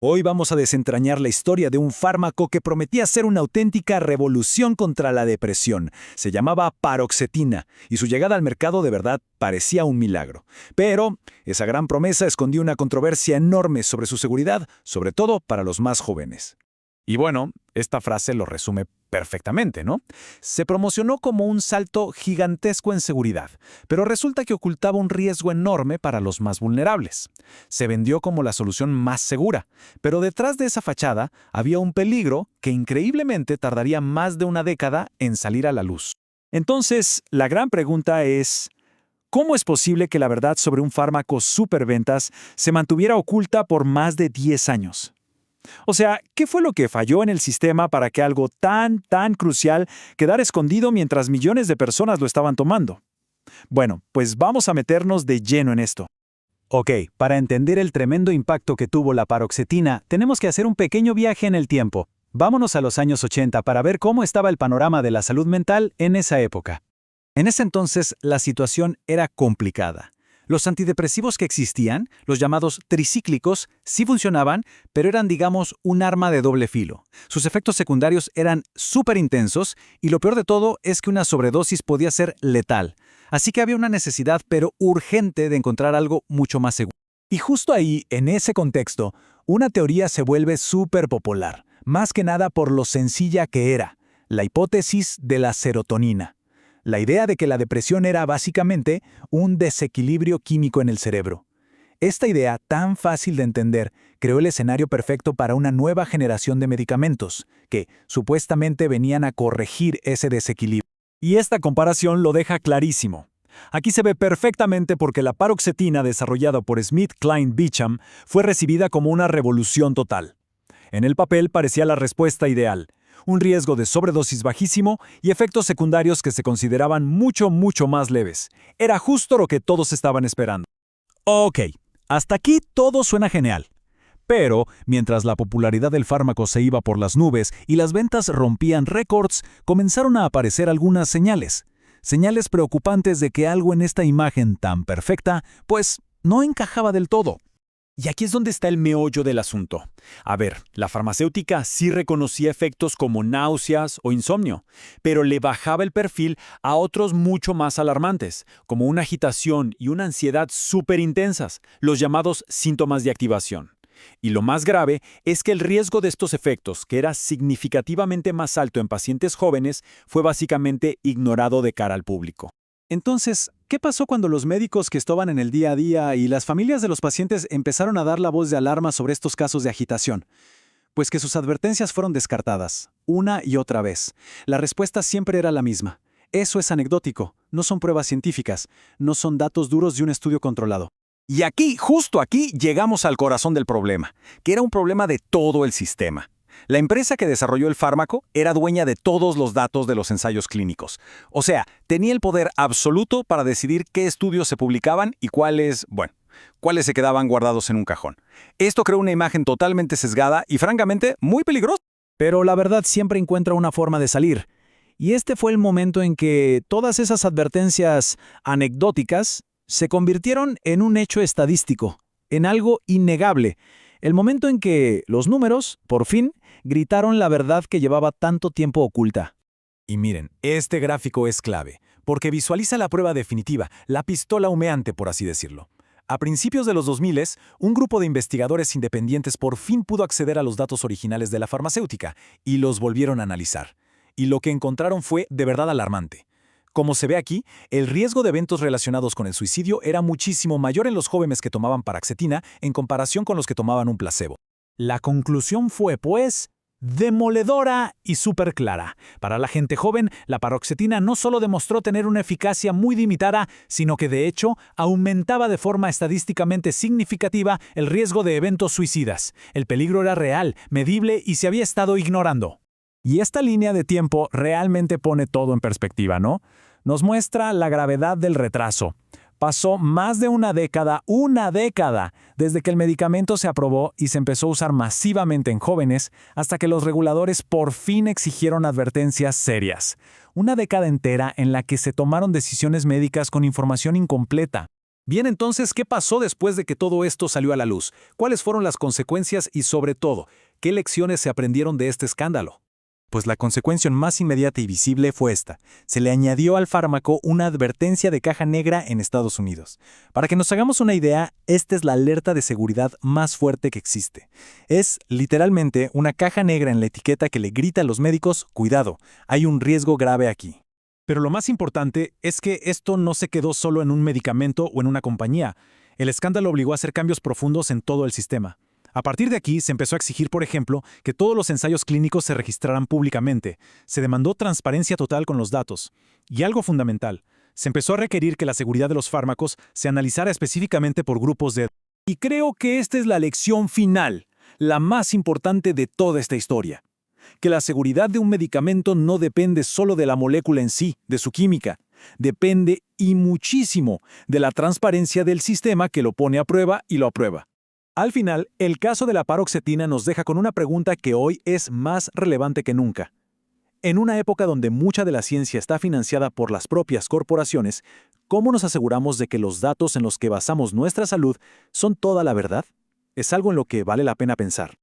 Hoy vamos a desentrañar la historia de un fármaco que prometía ser una auténtica revolución contra la depresión. Se llamaba paroxetina, y su llegada al mercado de verdad parecía un milagro. Pero esa gran promesa escondía una controversia enorme sobre su seguridad, sobre todo para los más jóvenes. Y bueno, esta frase lo resume perfectamente, ¿no? Se promocionó como un salto gigantesco en seguridad, pero resulta que ocultaba un riesgo enorme para los más vulnerables. Se vendió como la solución más segura, pero detrás de esa fachada había un peligro que increíblemente tardaría más de una década en salir a la luz. Entonces, la gran pregunta es, ¿cómo es posible que la verdad sobre un fármaco superventas se mantuviera oculta por más de 10 años? O sea, ¿qué fue lo que falló en el sistema para que algo tan crucial quedara escondido mientras millones de personas lo estaban tomando? Bueno, pues vamos a meternos de lleno en esto. Ok, para entender el tremendo impacto que tuvo la paroxetina, tenemos que hacer un pequeño viaje en el tiempo. Vámonos a los años 80 para ver cómo estaba el panorama de la salud mental en esa época. En ese entonces, la situación era complicada. Los antidepresivos que existían, los llamados tricíclicos, sí funcionaban, pero eran, digamos, un arma de doble filo. Sus efectos secundarios eran súper intensos y lo peor de todo es que una sobredosis podía ser letal. Así que había una necesidad, pero urgente, de encontrar algo mucho más seguro. Y justo ahí, en ese contexto, una teoría se vuelve súper popular, más que nada por lo sencilla que era, la hipótesis de la serotonina. La idea de que la depresión era básicamente un desequilibrio químico en el cerebro. Esta idea, tan fácil de entender, creó el escenario perfecto para una nueva generación de medicamentos, que supuestamente venían a corregir ese desequilibrio. Y esta comparación lo deja clarísimo. Aquí se ve perfectamente porque la paroxetina desarrollada por SmithKline Beecham fue recibida como una revolución total. En el papel parecía la respuesta ideal. Un riesgo de sobredosis bajísimo y efectos secundarios que se consideraban mucho más leves. Era justo lo que todos estaban esperando. Ok, hasta aquí todo suena genial. Pero, mientras la popularidad del fármaco se iba por las nubes y las ventas rompían récords, comenzaron a aparecer algunas señales. Señales preocupantes de que algo en esta imagen tan perfecta, pues, no encajaba del todo. Y aquí es donde está el meollo del asunto. A ver, la farmacéutica sí reconocía efectos como náuseas o insomnio, pero le bajaba el perfil a otros mucho más alarmantes, como una agitación y una ansiedad súper intensas, los llamados síntomas de activación. Y lo más grave es que el riesgo de estos efectos, que era significativamente más alto en pacientes jóvenes, fue básicamente ignorado de cara al público. Entonces, ¿qué pasó cuando los médicos que estaban en el día a día y las familias de los pacientes empezaron a dar la voz de alarma sobre estos casos de agitación? Pues que sus advertencias fueron descartadas, una y otra vez. La respuesta siempre era la misma. Eso es anecdótico, no son pruebas científicas, no son datos duros de un estudio controlado. Y aquí, justo aquí, llegamos al corazón del problema, que era un problema de todo el sistema. La empresa que desarrolló el fármaco era dueña de todos los datos de los ensayos clínicos. O sea, tenía el poder absoluto para decidir qué estudios se publicaban y cuáles se quedaban guardados en un cajón. Esto creó una imagen totalmente sesgada y, francamente, muy peligrosa. Pero la verdad siempre encuentra una forma de salir. Y este fue el momento en que todas esas advertencias anecdóticas se convirtieron en un hecho estadístico, en algo innegable. El momento en que los números, por fin, gritaron la verdad que llevaba tanto tiempo oculta. Y miren, este gráfico es clave, porque visualiza la prueba definitiva, la pistola humeante, por así decirlo. A principios de los 2000, un grupo de investigadores independientes por fin pudo acceder a los datos originales de la farmacéutica y los volvieron a analizar. Y lo que encontraron fue de verdad alarmante. Como se ve aquí, el riesgo de eventos relacionados con el suicidio era muchísimo mayor en los jóvenes que tomaban paroxetina en comparación con los que tomaban un placebo. La conclusión fue, pues, demoledora y súper clara. Para la gente joven, la paroxetina no solo demostró tener una eficacia muy limitada, sino que de hecho aumentaba de forma estadísticamente significativa el riesgo de eventos suicidas. El peligro era real, medible y se había estado ignorando. Y esta línea de tiempo realmente pone todo en perspectiva, ¿no? Nos muestra la gravedad del retraso. Pasó más de una década, desde que el medicamento se aprobó y se empezó a usar masivamente en jóvenes, hasta que los reguladores por fin exigieron advertencias serias. Una década entera en la que se tomaron decisiones médicas con información incompleta. Bien, entonces, ¿qué pasó después de que todo esto salió a la luz? ¿Cuáles fueron las consecuencias y, sobre todo, qué lecciones se aprendieron de este escándalo? Pues la consecuencia más inmediata y visible fue esta. Se le añadió al fármaco una advertencia de caja negra en Estados Unidos. Para que nos hagamos una idea, esta es la alerta de seguridad más fuerte que existe. Es, literalmente, una caja negra en la etiqueta que le grita a los médicos, cuidado, hay un riesgo grave aquí. Pero lo más importante es que esto no se quedó solo en un medicamento o en una compañía. El escándalo obligó a hacer cambios profundos en todo el sistema. A partir de aquí, se empezó a exigir, por ejemplo, que todos los ensayos clínicos se registraran públicamente. Se demandó transparencia total con los datos. Y algo fundamental, se empezó a requerir que la seguridad de los fármacos se analizara específicamente por grupos de... Y creo que esta es la lección final, la más importante de toda esta historia. Que la seguridad de un medicamento no depende solo de la molécula en sí, de su química. Depende, y muchísimo, de la transparencia del sistema que lo pone a prueba y lo aprueba. Al final, el caso de la paroxetina nos deja con una pregunta que hoy es más relevante que nunca. En una época donde mucha de la ciencia está financiada por las propias corporaciones, ¿cómo nos aseguramos de que los datos en los que basamos nuestra salud son toda la verdad? Es algo en lo que vale la pena pensar.